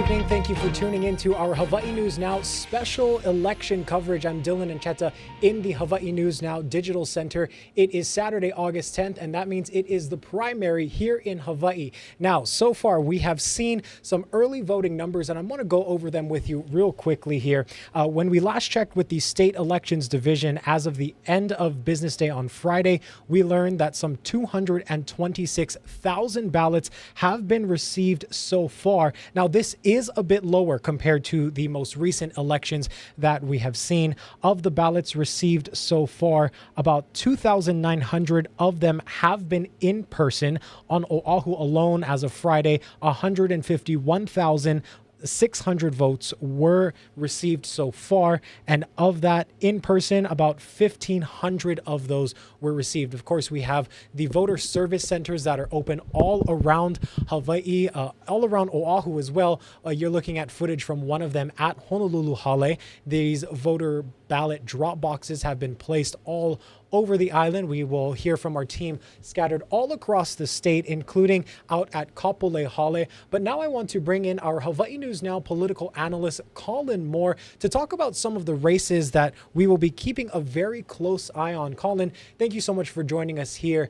evening. Thank you for tuning in to our Hawaii News Now special election coverage. I'm Dillon Ancheta in the Hawaii News Now Digital Center. It is Saturday, August 10th, and that means it is the primary here in Hawaii. Now, so far, we have seen some early voting numbers, and I want to go over them with you real quickly here. When we last checked with the State Elections Division, as of the end of business day on Friday, we learned that some 226,000 ballots have been received so far. Now, this is a bit lower compared to the most recent elections that we have seen. Of the ballots received so far, about 2,900 of them have been in person. On Oahu alone, as of Friday, 151,600 votes were received so far, and of that in person, about 1,500 of those were received. Of course, we have the voter service centers that are open all around Hawaii, all around Oahu as well. You're looking at footage from one of them at Honolulu Hale. These voter ballot drop boxes have been placed all over the island. We will hear from our team scattered all across the state, including out at Kapolei Hale. But now I want to bring in our Hawaii News Now political analyst, Colin Moore, to talk about some of the races that we will be keeping a very close eye on. Colin, thank you so much for joining us here.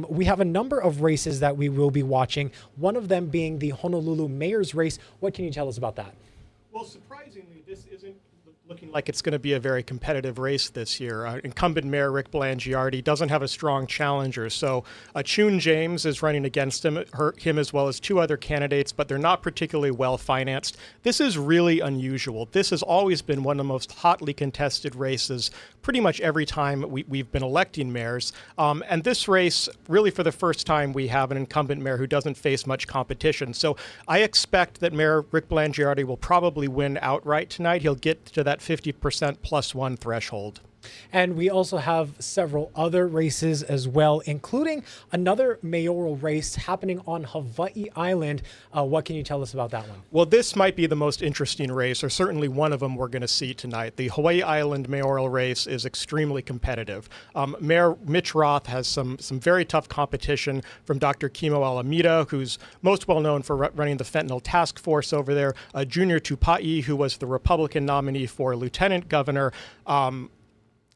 We have a number of races that we will be watching, one of them being the Honolulu mayor's race. What can you tell us about that? Well, surprisingly, this isn't looking like it's going to be a very competitive race this year. Incumbent Mayor Rick Blangiardi doesn't have a strong challenger, so Chun James is running against him as well as two other candidates, but they're not particularly well financed. This is really unusual. This has always been one of the most hotly contested races pretty much every time we've been electing mayors. And this race, really for the first time, we have an incumbent mayor who doesn't face much competition. So I expect that Mayor Rick Blangiardi will probably win outright tonight. He'll get to that 50% plus one threshold. And we also have several other races as well, including another mayoral race happening on Hawaii Island. What can you tell us about that one? Well, this might be the most interesting race, or certainly one of them we're going to see tonight. The Hawaii Island mayoral race is extremely competitive. Mayor Mitch Roth has some very tough competition from Dr. Kimo Alameda, who's most well known for running the fentanyl task force over there, Junior Tupa'i, who was the Republican nominee for lieutenant governor,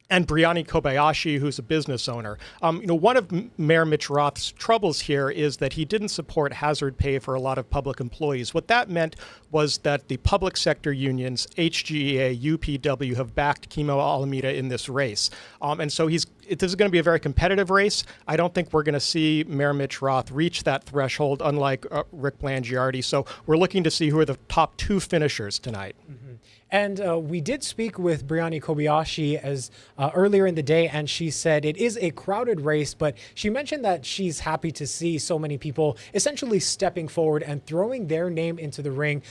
and Brianni Kobayashi, who's a business owner. One of Mayor Mitch Roth's troubles here is that he didn't support hazard pay for a lot of public employees. What that meant was that the public sector unions, HGEA, UPW, have backed Kimo Alameda in this race. And so this is going to be a very competitive race. I don't think we're going to see Mayor Mitch Roth reach that threshold, unlike Rick Blangiardi. So we're looking to see who are the top two finishers tonight. Mm-hmm. And we did speak with Brianni Kobayashi earlier in the day, and she said it is a crowded race, but she mentioned that she's happy to see so many people essentially stepping forward and throwing their name into the ring.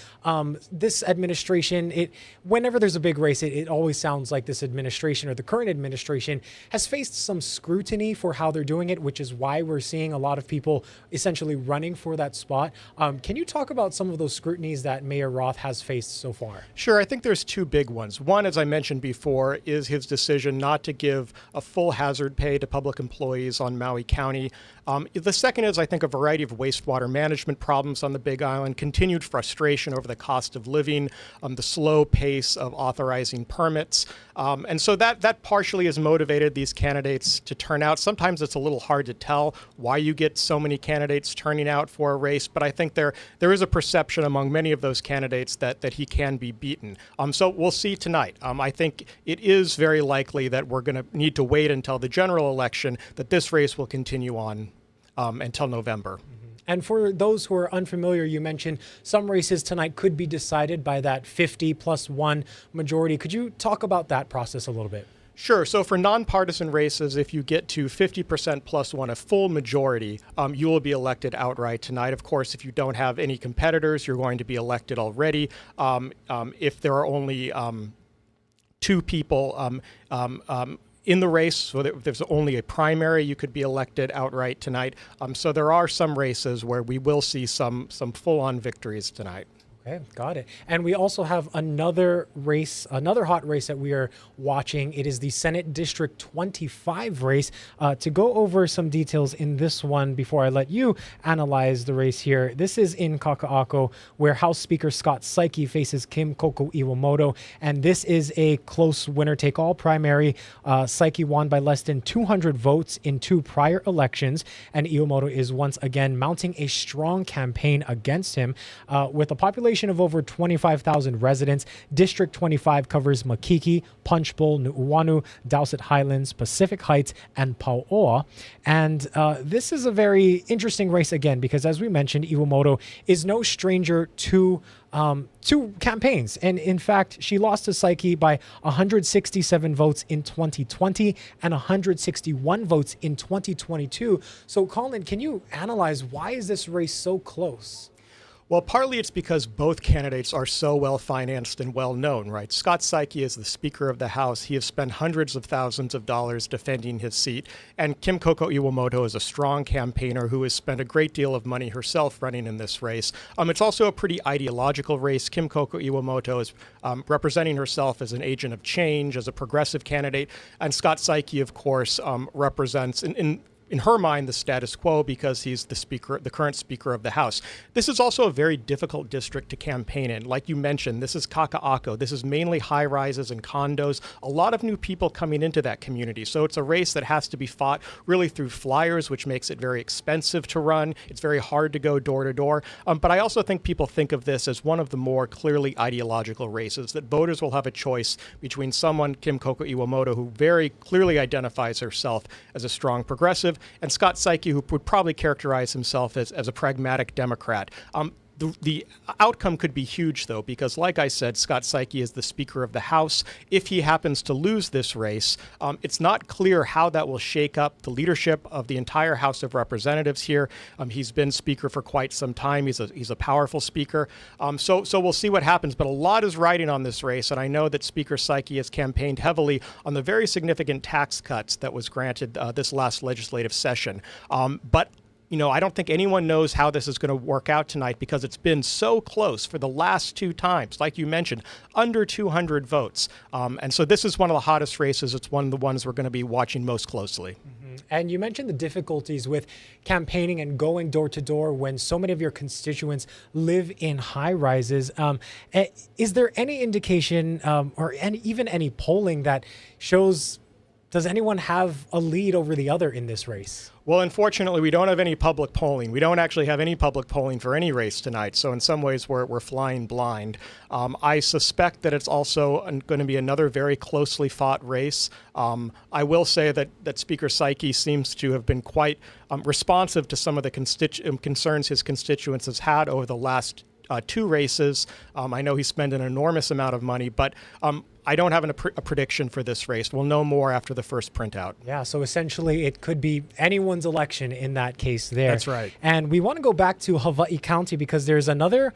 This administration, whenever there's a big race, it always sounds like this administration, or the current administration, has faced some scrutiny for how they're doing it, which is why we're seeing a lot of people essentially running for that spot. Can you talk about some of those scrutinies that Mayor Roth has faced so far? Sure. I think there's two big ones. One, as I mentioned before, is his decision not to give a full hazard pay to public employees on Maui County. The second is, I think, a variety of wastewater management problems on the Big Island, continued frustration over the cost of living, the slow pace of authorizing permits. And so that partially has motivated these candidates to turn out. Sometimes it's a little hard to tell why you get so many candidates turning out for a race, but I think there is a perception among many of those candidates that he can be beaten. So we'll see tonight. I think it is very likely that we're going to need to wait until the general election, that this race will continue on until November. And for those who are unfamiliar, you mentioned some races tonight could be decided by that 50+1 majority. Could you talk about that process a little bit? Sure. So for nonpartisan races, if you get to 50% plus one, a full majority, you will be elected outright tonight. Of course, if you don't have any competitors, you're going to be elected already. If there are only two people in the race, so that if there's only a primary, you could be elected outright tonight. So there are some races where we will see some full-on victories tonight. Okay, got it. And we also have another race, another hot race that we are watching. It is the Senate District 25 race. To go over some details in this one before I let you analyze the race here, this is in Kaka'ako, where House Speaker Scott Saiki faces Kim Koko Iwamoto. And this is a close winner-take-all primary. Saiki won by less than 200 votes in 2 prior elections. And Iwamoto is once again mounting a strong campaign against him. With a population of over 25,000 residents, District 25 covers Makiki, Punchbowl, Nu'uanu, Dowsett Highlands, Pacific Heights, and Pauoa. And this is a very interesting race again, because as we mentioned, Iwamoto is no stranger to campaigns. And in fact, she lost to Saiki by 167 votes in 2020 and 161 votes in 2022. So Colin, can you analyze why is this race so close? Well, partly it's because both candidates are so well financed and well known, right? Scott Saiki is the Speaker of the House. He has spent hundreds of thousands of dollars defending his seat. And Kim Koko Iwamoto is a strong campaigner who has spent a great deal of money herself running in this race. It's also a pretty ideological race. Kim Koko Iwamoto is representing herself as an agent of change, as a progressive candidate. And Scott Saiki, of course, represents, in her mind, the status quo, because he's the current Speaker of the House. This is also a very difficult district to campaign in. Like you mentioned, this is Kaka'ako. This is mainly high-rises and condos. A lot of new people coming into that community. So it's a race that has to be fought really through flyers, which makes it very expensive to run. It's very hard to go door to door. But I also think people think of this as one of the more clearly ideological races, that voters will have a choice between someone, Kim Koko Iwamoto, who very clearly identifies herself as a strong progressive, and Scott Saiki, who would probably characterize himself as a pragmatic Democrat. The outcome could be huge, though, because, like I said, Scott Saiki is the Speaker of the House. If he happens to lose this race, it's not clear how that will shake up the leadership of the entire House of Representatives here. He's been Speaker for quite some time. He's a powerful Speaker. So we'll see what happens. But a lot is riding on this race, and I know that Speaker Saiki has campaigned heavily on the very significant tax cuts that was granted this last legislative session. But I don't think anyone knows how this is going to work out tonight, because it's been so close for the last 2 times, like you mentioned, under 200 votes. And so this is one of the hottest races. It's one of the ones we're going to be watching most closely. Mm-hmm. And you mentioned the difficulties with campaigning and going door to door when so many of your constituents live in high rises. Is there any indication even any polling that shows, does anyone have a lead over the other in this race? Well, unfortunately, we don't have any public polling. We don't actually have any public polling for any race tonight. So in some ways, we're flying blind. I suspect that it's also going to be another very closely fought race. I will say that Speaker Saiki seems to have been quite responsive to some of the concerns his constituents has had over the last 2 races. I know he spent an enormous amount of money, but I don't have a prediction for this race. We'll know more after the first printout. Yeah, so essentially it could be anyone's election in that case there. That's right. And we want to go back to Hawaii County, because there's another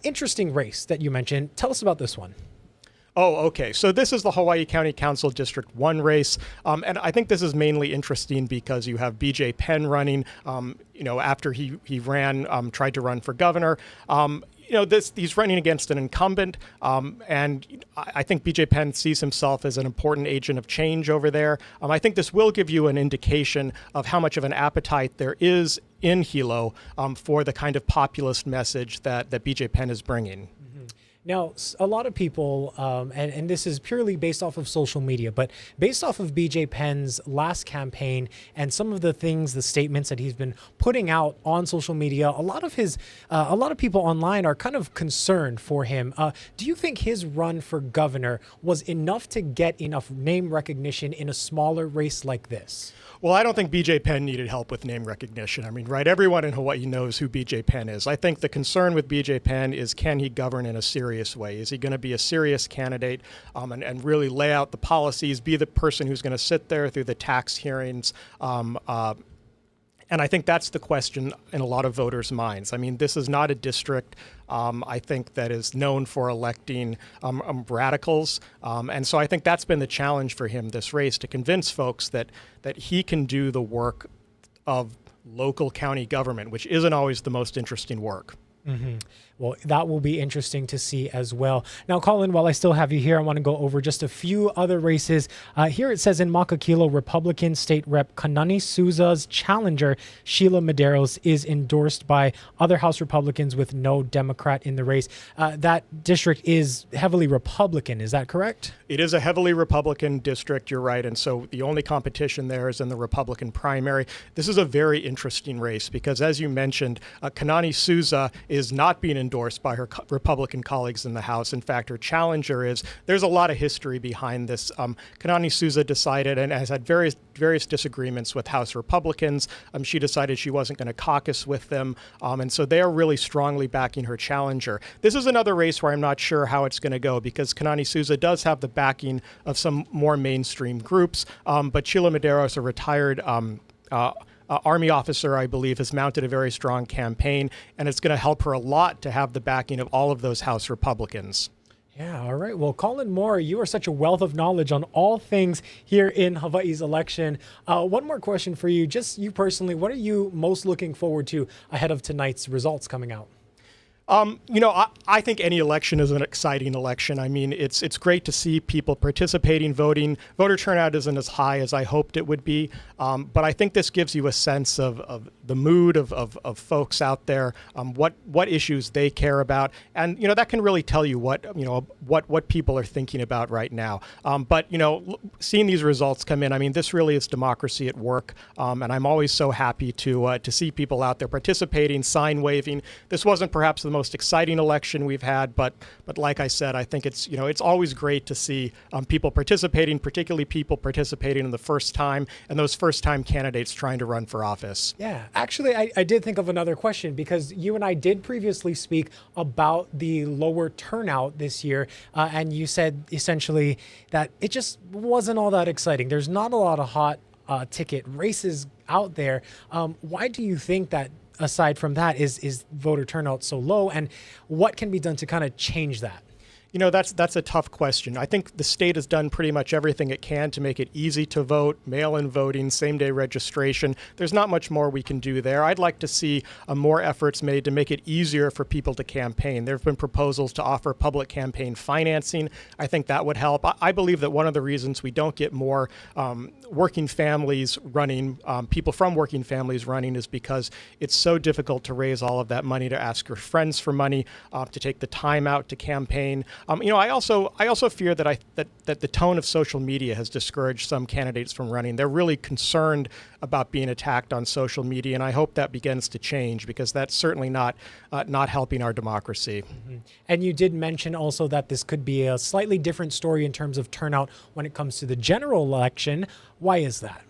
interesting race that you mentioned. Tell us about this one. Oh, okay. So this is the Hawaii County Council District 1 race. And I think this is mainly interesting because you have BJ Penn running, after he ran, tried to run for governor. He's running against an incumbent, and I think BJ Penn sees himself as an important agent of change over there. I think this will give you an indication of how much of an appetite there is in Hilo for the kind of populist message that BJ Penn is bringing. Now, a lot of people, and this is purely based off of social media, but based off of BJ Penn's last campaign and some of the things, the statements that he's been putting out on social media, a lot of people online are kind of concerned for him. Do you think his run for governor was enough to get enough name recognition in a smaller race like this? Well, I don't think BJ Penn needed help with name recognition. I mean, right, everyone in Hawaii knows who BJ Penn is. I think the concern with BJ Penn is, can he govern in a serious way? Is he going to be a serious candidate and really lay out the policies, be the person who's going to sit there through the tax hearings? And I think that's the question in a lot of voters' minds. I mean, this is not a district, I think, that is known for electing radicals. And so I think that's been the challenge for him, this race, to convince folks that he can do the work of local county government, which isn't always the most interesting work. Mm-hmm. Well, that will be interesting to see as well. Now, Colin, while I still have you here, I want to go over just a few other races. Here it says in Makakilo, Republican State Rep Kanani Souza's challenger, Sheila Medeiros, is endorsed by other House Republicans with no Democrat in the race. That district is heavily Republican. Is that correct? It is a heavily Republican district, you're right. And so the only competition there is in the Republican primary. This is a very interesting race because, as you mentioned, Kanani Souza is not being endorsed by her Republican colleagues in the House. In fact, her challenger is. There's a lot of history behind this. Kanani Souza decided and has had various disagreements with House Republicans. She decided she wasn't going to caucus with them. And so they are really strongly backing her challenger. This is another race where I'm not sure how it's going to go because Kanani Souza does have the backing of some more mainstream groups. But Sheila Medeiros, a retired Army officer, I believe, has mounted a very strong campaign, and it's going to help her a lot to have the backing of all of those House Republicans. Yeah, all right. Well, Colin Moore, you are such a wealth of knowledge on all things here in Hawaii's election. One more question for you, just you personally, what are you most looking forward to ahead of tonight's results coming out? I think any election is an exciting election. I mean, it's great to see people participating, voting. Voter turnout isn't as high as I hoped it would be, but I think this gives you a sense of the mood of folks out there, what issues they care about, and that can really tell you what people are thinking about right now. But seeing these results come in, I mean, this really is democracy at work, and I'm always so happy to see people out there participating, sign waving. This wasn't perhaps the most exciting election we've had, but like I said, I think it's always great to see people participating, particularly people participating in the first time, and those first-time candidates trying to run for office. Yeah, actually, I did think of another question because you and I did previously speak about the lower turnout this year, and you said essentially that it just wasn't all that exciting. There's not a lot of hot ticket races out there. Why do you think that? Aside from that, is voter turnout so low, and what can be done to kind of change that? That's a tough question. I think the state has done pretty much everything it can to make it easy to vote, mail-in voting, same-day registration. There's not much more we can do there. I'd like to see more efforts made to make it easier for people to campaign. There have been proposals to offer public campaign financing. I think that would help. I believe that one of the reasons we don't get more working families running, people from working families running, is because it's so difficult to raise all of that money, to ask your friends for money, to take the time out to campaign. I also fear that that the tone of social media has discouraged some candidates from running. They're really concerned about being attacked on social media, and I hope that begins to change because that's certainly not helping our democracy. Mm-hmm. And you did mention also that this could be a slightly different story in terms of turnout when it comes to the general election. Why is that?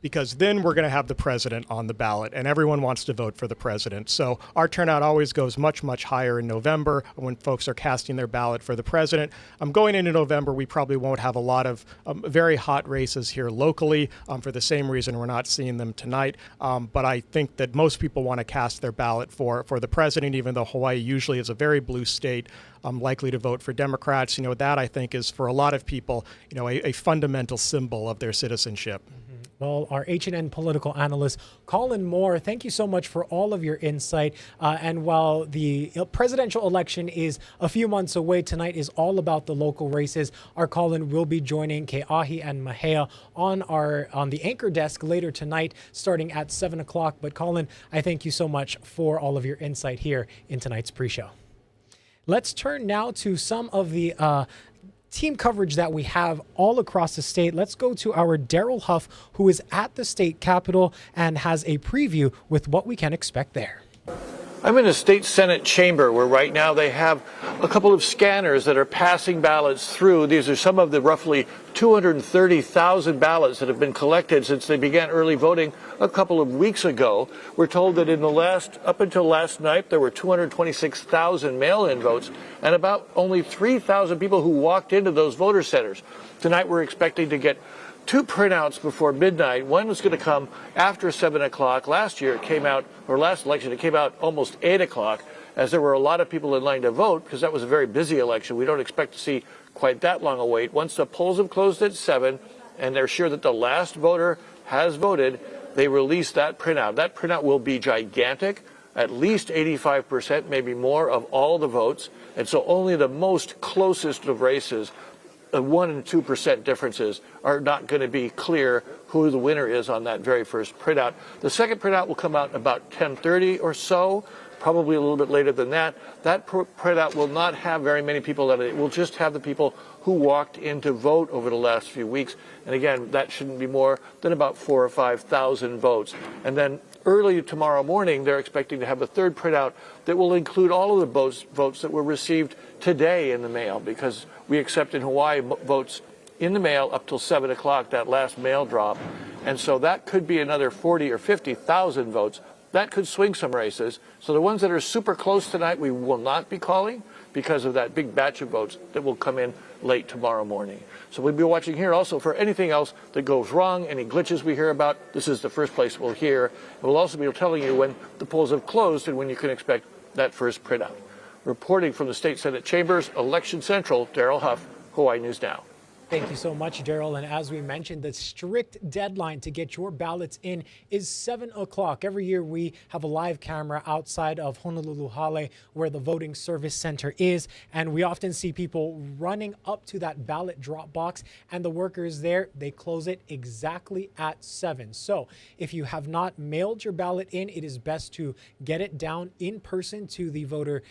Because then we're going to have the president on the ballot, and everyone wants to vote for the president. So our turnout always goes much, much higher in November when folks are casting their ballot for the president. Going into November, we probably won't have a lot of very hot races here locally for the same reason we're not seeing them tonight. But I think that most people want to cast their ballot for the president, even though Hawaii usually is a very blue state, likely to vote for Democrats. That I think is for a lot of people, a fundamental symbol of their citizenship. Mm-hmm. Well, our H&N political analyst, Colin Moore, thank you so much for all of your insight. And while the presidential election is a few months away, tonight is all about the local races. Our Colin will be joining Ke'ahi and Mahea on the anchor desk later tonight, starting at 7 o'clock. But Colin, I thank you so much for all of your insight here in tonight's pre-show. Let's turn now to some of the team coverage that we have all across the state. Let's go to our Daryl Huff, who is at the state capitol and has a preview with what we can expect there. I'm in a state Senate chamber where right now they have a couple of scanners that are passing ballots through. These are some of the roughly 230,000 ballots that have been collected since they began early voting a couple of weeks ago. We're told that up until last night, there were 226,000 mail-in votes and about only 3,000 people who walked into those voter centers. Tonight, we're expecting to get two printouts before midnight. One was going to come after 7 o'clock. Last election, it came out almost 8 o'clock, as there were a lot of people in line to vote because that was a very busy election. We don't expect to see quite that long a wait. Once the polls have closed at 7 and they're sure that the last voter has voted, they release that printout. That printout will be gigantic. at least 85%, maybe more, of all the votes. And so only the most closest of races, 1 and 2% differences, are not going to be clear who the winner is on that very first printout. The second printout will come out about 10:30 or so, probably a little bit later than that. That printout will not have very many people on it. It will just have the people who walked in to vote over the last few weeks. And again, that shouldn't be more than about 4,000 or 5,000 votes. And then early tomorrow morning, they're expecting to have a third printout that will include all of the votes that were received today in the mail, because we accept in Hawaii votes in the mail up till 7 o'clock, that last mail drop. And so that could be another 40 or 50,000 votes. That could swing some races. So the ones that are super close tonight, we will not be calling because of that big batch of votes that will come in late tomorrow morning. So we'll be watching here also for anything else that goes wrong, any glitches we hear about. This is the first place we'll hear. And we'll also be telling you when the polls have closed and when you can expect that first printout. Reporting from the State Senate Chambers, Election Central, Daryl Huff, Hawaii News Now. Thank you so much, Daryl. And as we mentioned, the strict deadline to get your ballots in is 7 o'clock. Every year we have a live camera outside of Honolulu Hale where the voting service center is. And we often see people running up to that ballot drop box, and the workers there, they close it exactly at 7. So if you have not mailed your ballot in, it is best to get it down in person to the voter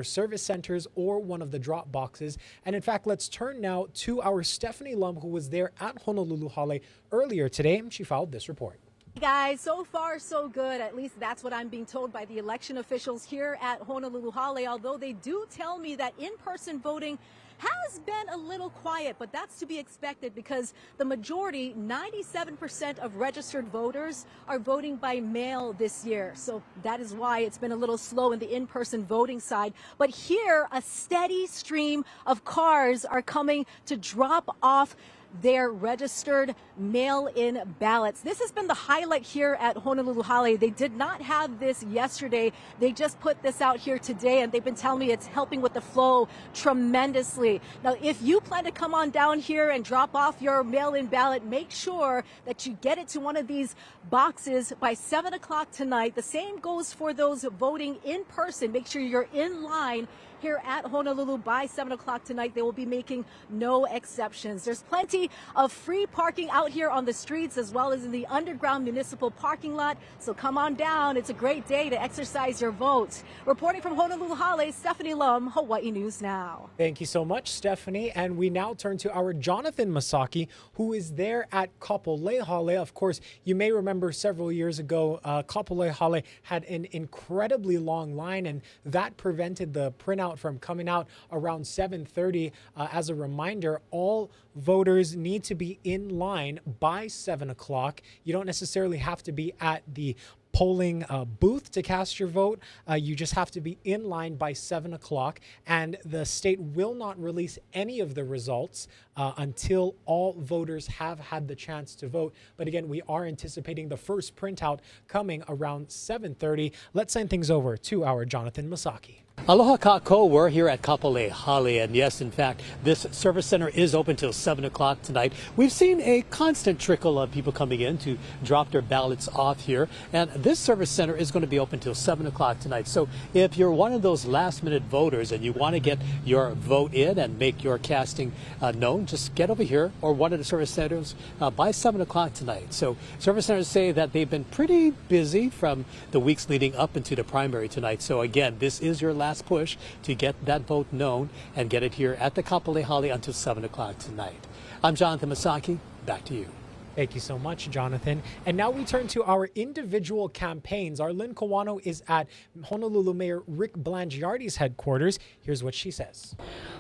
service centers or one of the drop boxes. And in fact, let's turn now to our Stephanie Lum, who was there at Honolulu Hale earlier today. She filed this report. Hey guys, so far so good. At least that's what I'm being told by the election officials here at Honolulu Hale, although they do tell me that in-person voting has been a little quiet, but that's to be expected because the majority, 97% of registered voters, are voting by mail this year. So that is why it's been a little slow in the in-person voting side. But here, a steady stream of cars are coming to drop off their registered mail-in ballots. This has been the highlight here at Honolulu Hale. They did not have this yesterday. They just put this out here today, and they've been telling me it's helping with the flow tremendously. Now, if you plan to come on down here and drop off your mail-in ballot, make sure that you get it to one of these boxes by 7 o'clock tonight. The same goes for those voting in person. Make sure you're in line here at Honolulu by 7 o'clock tonight. They will be making no exceptions. There's plenty of free parking out here on the streets as well as in the underground municipal parking lot. So come on down. It's a great day to exercise your vote. Reporting from Honolulu Hale, Stephanie Lum, Hawaii News Now. Thank you so much, Stephanie. And we now turn to our Jonathan Masaki, who is there at Kapolei Hale. Of course, you may remember several years ago, Kapolei Hale had an incredibly long line, and that prevented the printout from coming out around 7:30. As a reminder, all voters need to be in line by 7 o'clock. You don't necessarily have to be at the polling booth to cast your vote. You just have to be in line by 7 o'clock, and the state will not release any of the results until all voters have had the chance to vote. But again, we are anticipating the first printout coming around 7:30. Let's send things over to our Jonathan Masaki. Aloha kako, we're here at Kapolei Hale, and yes, in fact, this service center is open till 7 o'clock tonight. We've seen a constant trickle of people coming in to drop their ballots off here, and this service center is going to be open till 7 o'clock tonight. So if you're one of those last-minute voters and you want to get your vote in and make your casting known, just get over here or one of the service centers by 7 o'clock tonight. So service centers say that they've been pretty busy from the weeks leading up into the primary tonight. So again, this is your last push to get that vote known and get it here at the Kapolei Hale until 7 o'clock tonight. I'm Jonathan Masaki. Back to you. Thank you so much, Jonathan. And now we turn to our individual campaigns. Our Lynn Kawano is at Honolulu Mayor Rick Blangiardi's headquarters. Here's what she says.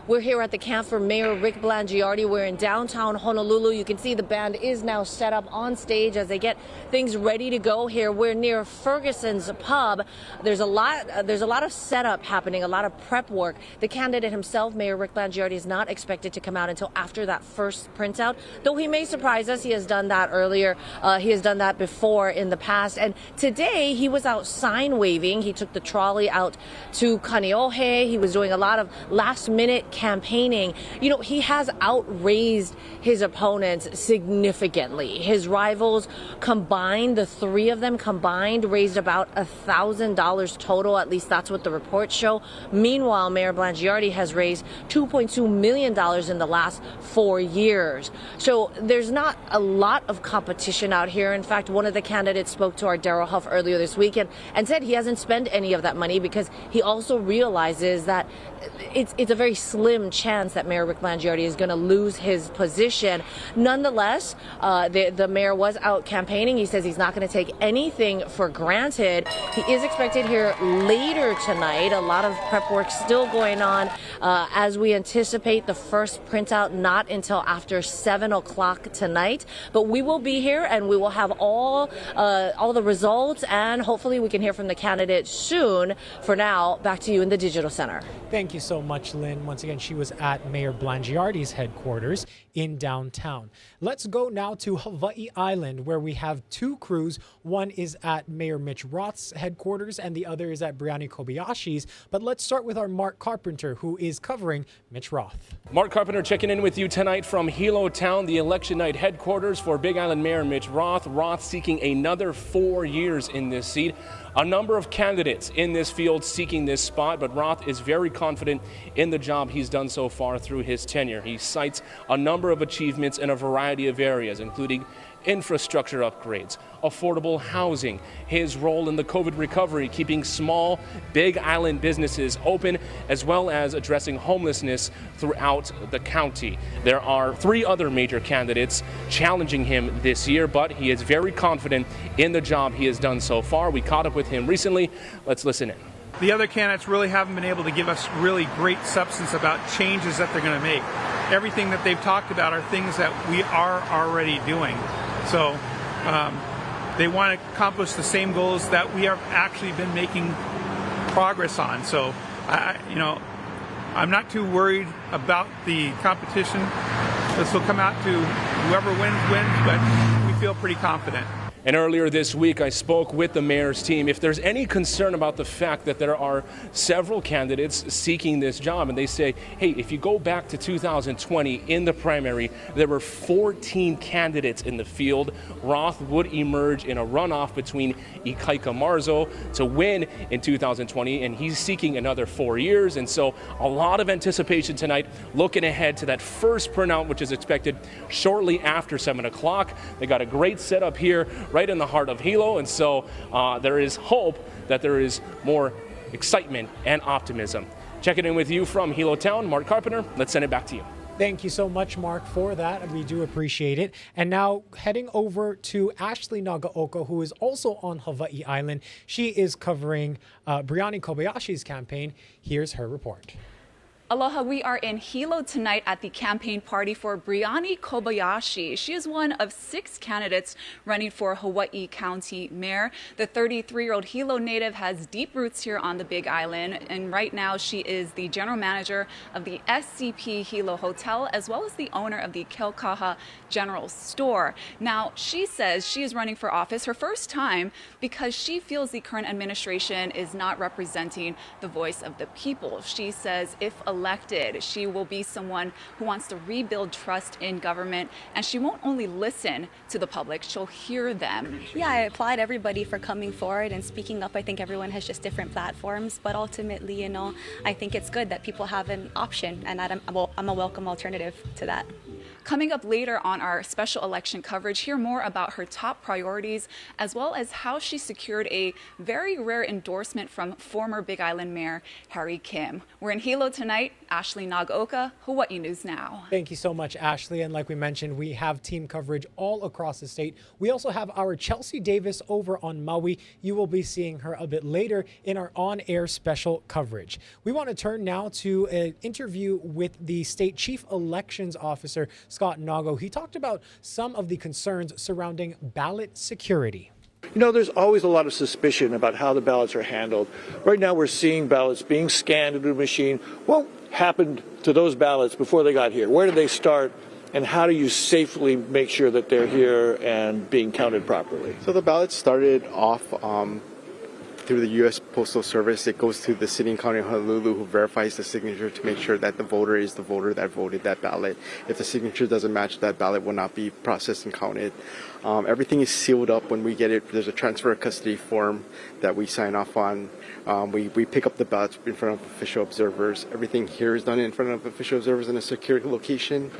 We're here at the camp for Mayor Rick Blangiardi. We're in downtown Honolulu. You can see the band is now set up on stage as they get things ready to go here. We're near Ferguson's Pub. There's a lot of setup happening, a lot of prep work. The candidate himself, Mayor Rick Blangiardi, is not expected to come out until after that first printout, though he may surprise us. He has done done that earlier. He has done that before in the past. And today he was out sign waving. He took the trolley out to Kaneohe. He was doing a lot of last minute campaigning. You know, he has outraised his opponents significantly. His rivals combined, the three of them combined, raised about $1,000 total. At least that's what the reports show. Meanwhile, Mayor Blangiardi has raised $2.2 million in the last 4 years. So there's not a lot of competition out here. In fact, one of the candidates spoke to our Darryl Huff earlier this weekend and said he hasn't spent any of that money because he also realizes that it's a very slim chance that Mayor Rick Blangiardi is going to lose his position. Nonetheless, the mayor was out campaigning. He says he's not going to take anything for granted. He is expected here later tonight. A lot of prep work still going on as we anticipate the first printout not until after 7 o'clock tonight. But we will be here and we will have all the results, and hopefully we can hear from the candidate soon. For now, back to you in the Digital Center. Thank you so much, Lynn. Once again, she was at Mayor Blangiardi's headquarters in downtown. Let's go now to Hawaii Island, where we have two crews. One is at Mayor Mitch Roth's headquarters and the other is at Brianna Kobayashi's. But let's start with our Mark Carpenter, who is covering Mitch Roth. Mark Carpenter checking in with you tonight from Hilo Town, the election night headquarters for Big Island Mayor Mitch Roth. Roth seeking another 4 years in this seat. A number of candidates in this field seeking this spot, but Roth is very confident in the job he's done so far through his tenure. He cites a number of achievements in a variety of areas, including infrastructure upgrades, affordable housing, his role in the COVID recovery, keeping small, Big Island businesses open, as well as addressing homelessness throughout the county. There are 3 other major candidates challenging him this year, but he is very confident in the job he has done so far. We caught up with him recently. Let's listen in. The other candidates really haven't been able to give us really great substance about changes that they're going to make. Everything that they've talked about are things that we are already doing. So they want to accomplish the same goals that we have actually been making progress on. So, I'm not too worried about the competition. This will come out to whoever wins, but we feel pretty confident. And earlier this week, I spoke with the mayor's team. If there's any concern about the fact that there are several candidates seeking this job, and they say, hey, if you go back to 2020 in the primary, there were 14 candidates in the field. Roth would emerge in a runoff between Ikaika Marzo to win in 2020, and he's seeking another 4 years. And so a lot of anticipation tonight, looking ahead to that first printout, which is expected shortly after 7 o'clock. They got a great setup here right in the heart of Hilo, and so there is hope that there is more excitement and optimism. Checking in with you from Hilo Town, Mark Carpenter. Let's send it back to you. Thank you so much, Mark, for that. We do appreciate it. And now heading over to Ashley Nagaoka, who is also on Hawaii Island. She is covering Brianna Kobayashi's campaign. Here's her report. Aloha, we are in Hilo tonight at the campaign party for Brianna Kobayashi. She is one of 6 candidates running for Hawaii County Mayor. The 33-year-old Hilo native has deep roots here on the Big Island, and right now she is the general manager of the SCP Hilo Hotel, as well as the owner of the Kelkaha General Store. Now, she says she is running for office her first time because she feels the current administration is not representing the voice of the people. She says if elected, she will be someone who wants to rebuild trust in government, and she won't only listen to the public, she'll hear them. Yeah, I applaud everybody for coming forward and speaking up. I think everyone has just different platforms, but ultimately, I think it's good that people have an option, and I'm a welcome alternative to that. Coming up later on our special election coverage, hear more about her top priorities, as well as how she secured a very rare endorsement from former Big Island Mayor Harry Kim. We're in Hilo tonight. Ashley Nagaoka, Hawaii News Now. Thank you so much, Ashley. And like we mentioned, we have team coverage all across the state. We also have our Chelsea Davis over on Maui. You will be seeing her a bit later in our on-air special coverage. We want to turn now to an interview with the state chief elections officer, Scott Nago. He talked about some of the concerns surrounding ballot security. There's always a lot of suspicion about how the ballots are handled. Right now we're seeing ballots being scanned into a machine. What happened to those ballots before they got here? Where did they start? and how do you safely make sure that they're here and being counted properly? So the ballot started off through the U.S. Postal Service. It goes to the city and county of Honolulu, who verifies the signature to make sure that the voter is the voter that voted that ballot. If the signature doesn't match, that ballot will not be processed and counted. Everything is sealed up when we get it. There's a transfer of custody form that we sign off on. We pick up the ballots in front of official observers. Everything here is done in front of official observers in a secure location.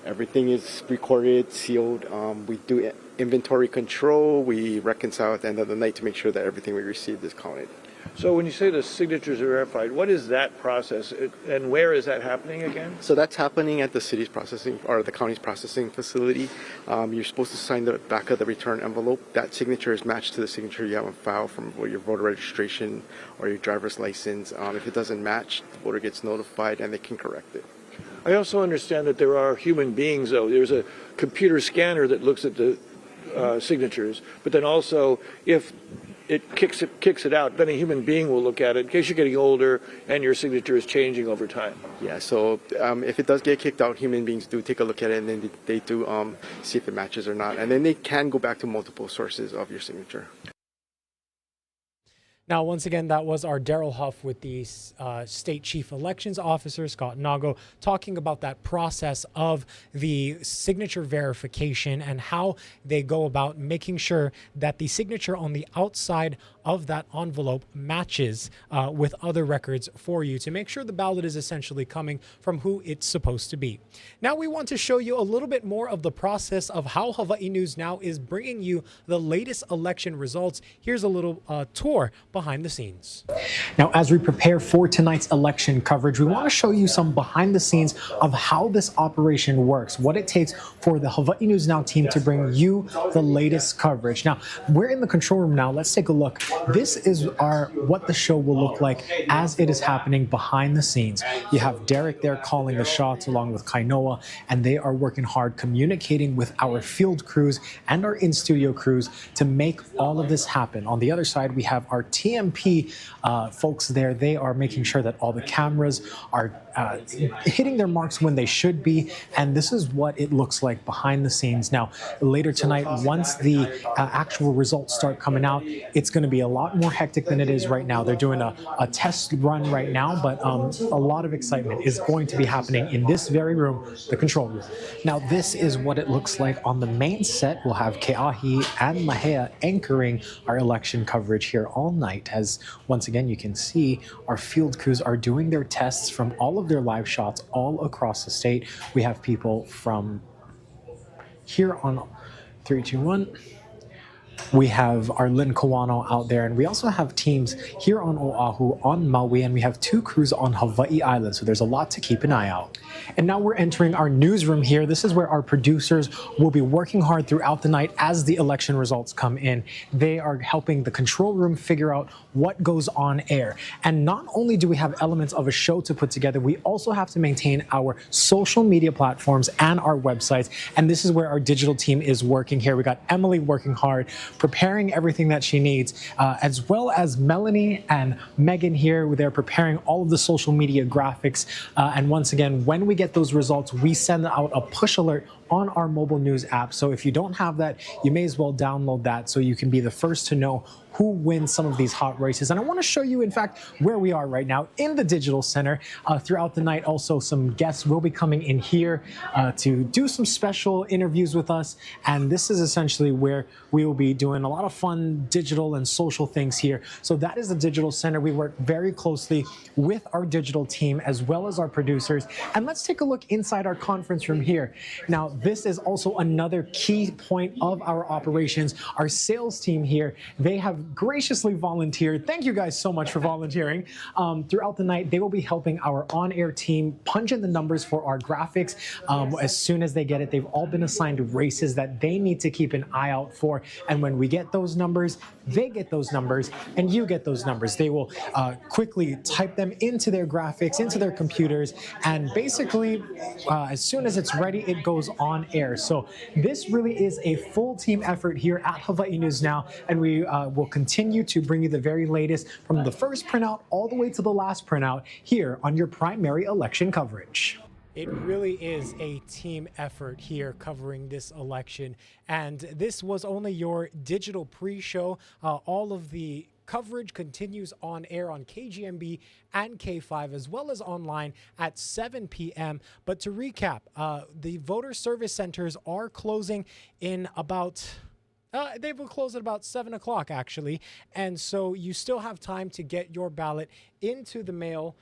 Everything is recorded, sealed. We do inventory control. We reconcile at the end of the night to make sure that everything we received is counted. So when you say the signatures are verified, what is that process and where is that happening again? So that's happening at the city's processing or the county's processing facility. You're supposed to sign the back of the return envelope. That signature is matched to the signature you have on file from your voter registration or your driver's license. If it doesn't match, the voter gets notified and they can correct it. I also understand that there are human beings, though. There's a computer scanner that looks at the signatures, but then also if it kicks it out, then a human being will look at it in case you're getting older and your signature is changing over time. Yeah, so if it does get kicked out, human beings do take a look at it and then they do see if it matches or not. And then they can go back to multiple sources of your signature. Now, once again, that was our Daryl Huff with the State Chief Elections Officer, Scott Nago, talking about that process of the signature verification and how they go about making sure that the signature on the outside of that envelope matches with other records for you to make sure the ballot is essentially coming from who it's supposed to be. Now, we want to show you a little bit more of the process of how Hawaii News Now is bringing you the latest election results. Here's a little tour behind the scenes. Now, as we prepare for tonight's election coverage, we want to show you some behind the scenes of how this operation works, what it takes for the Hawaii News Now team to bring you the latest coverage. Now, we're in the control room now. Let's take a look. This is what the show will look like as it is happening behind the scenes. You have Derek there calling the shots along with Kainoa, and they are working hard communicating with our field crews and our in-studio crews to make all of this happen. On the other side, we have our TMP folks there. They are making sure that all the cameras are hitting their marks when they should be, and this is what it looks like behind the scenes. Now, later tonight, once the actual results start coming out, it's going to be a lot more hectic than it is right now. They're doing a test run right now, but a lot of excitement is going to be happening in this very room, the control room. Now, this is what it looks like on the main set. We'll have Keahi and Mahea anchoring our election coverage here all night, as once again, you can see our field crews are doing their tests from all of their live shots all across the state. We have people from here on 3, 2, 1. We have our Lynn Kawano out there, and we also have teams here on Oahu, on Maui, and we have 2 crews on Hawaii Island, so there's a lot to keep an eye out. And now we're entering our newsroom here. This is where our producers will be working hard throughout the night as the election results come in. They are helping the control room figure out what goes on air. And not only do we have elements of a show to put together, we also have to maintain our social media platforms and our websites. And this is where our digital team is working here. We got Emily working hard, preparing everything that she needs, as well as Melanie and Megan here. They're preparing all of the social media graphics. And once again, when we get those results, we send out a push alert on our mobile news app. So if you don't have that, you may as well download that so you can be the first to know who wins some of these hot races. And I want to show you, in fact, where we are right now in the Digital Center. Throughout the night, also some guests will be coming in here to do some special interviews with us. And this is essentially where we will be doing a lot of fun digital and social things here. So that is the Digital Center. We work very closely with our digital team as well as our producers. And let's take a look inside our conference room here. Now, this is also another key point of our operations. Our sales team here, they have graciously volunteered. Thank you guys so much for volunteering. Throughout the night, they will be helping our on-air team punch in the numbers for our graphics. As soon as they get it, they've all been assigned races that they need to keep an eye out for. And when we get those numbers, they get those numbers, and you get those numbers. They will quickly type them into their graphics, into their computers, and basically, as soon as it's ready, it goes on air. So this really is a full team effort here at Hawaii News Now, and we will continue to bring you the very latest from the first printout all the way to the last printout here on your primary election coverage. It really is a team effort here covering this election. And this was only your digital pre-show. All of the coverage continues on air on KGMB and K5, as well as online at 7 p.m. But to recap, the voter service centers are closing in about... they will close at about 7 o'clock, actually. And so you still have time to get your ballot into the mail,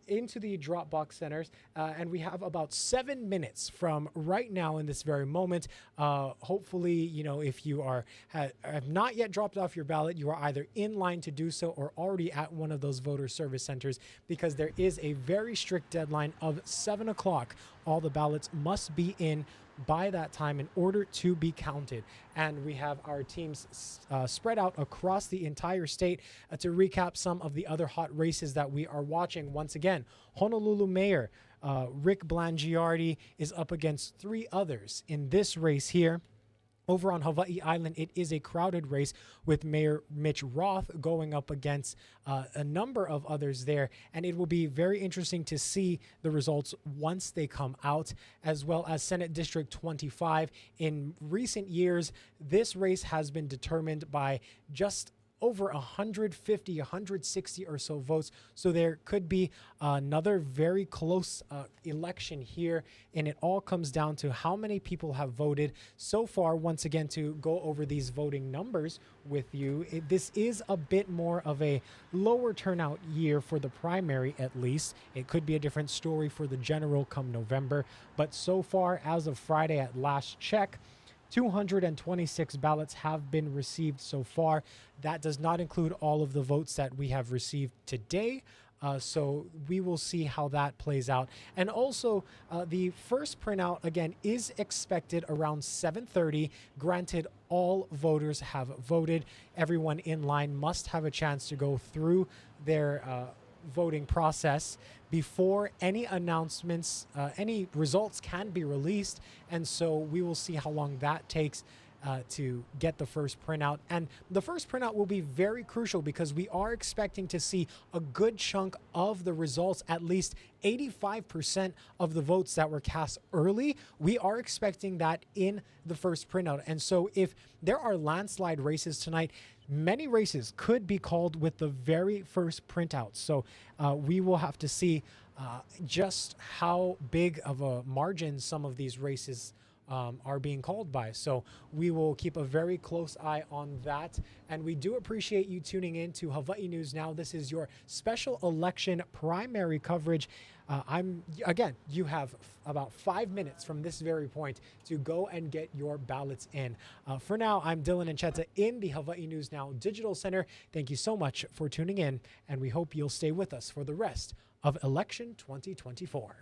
into the drop box centers. And we have about 7 minutes from right now in this very moment. Hopefully, you know, if you have not yet dropped off your ballot, you are either in line to do so or already at one of those voter service centers, because there is a very strict deadline of 7 o'clock. All the ballots must be in by that time in order to be counted. And we have our teams spread out across the entire state. To recap some of the other hot races that we are watching, once again, Honolulu Mayor Rick Blangiardi is up against 3 others in this race here. Over on Hawaii Island, it is a crowded race with Mayor Mitch Roth going up against a number of others there. And it will be very interesting to see the results once they come out, as well as Senate District 25. In recent years, this race has been determined by just over 150, 160 or so votes. So there could be another very close election here. And it all comes down to how many people have voted so far. Once again, to go over these voting numbers with you, this is a bit more of a lower turnout year for the primary, at least. It could be a different story for the general come November. But so far, as of Friday at last check, 226 ballots have been received so far. That does not include all of the votes that we have received today. So we will see how that plays out. And also, the first printout, again, is expected around 7:30. Granted, all voters have voted. Everyone in line must have a chance to go through their voting process before any announcements, any results can be released. And so we will see how long that takes to get the first printout. And the first printout will be very crucial because we are expecting to see a good chunk of the results, at least 85% of the votes that were cast early. We are expecting that in the first printout. And so if there are landslide races tonight, many races could be called with the very first printout. So we will have to see just how big of a margin some of these races are being called by. So we will keep a very close eye on that. And we do appreciate you tuning in to Hawaii News Now. This is your special election primary coverage. You have about 5 minutes from this very point to go and get your ballots in. For now, I'm Dillon Ancheta in the Hawaii News Now Digital Center. Thank you so much for tuning in, and we hope you'll stay with us for the rest of election 2024.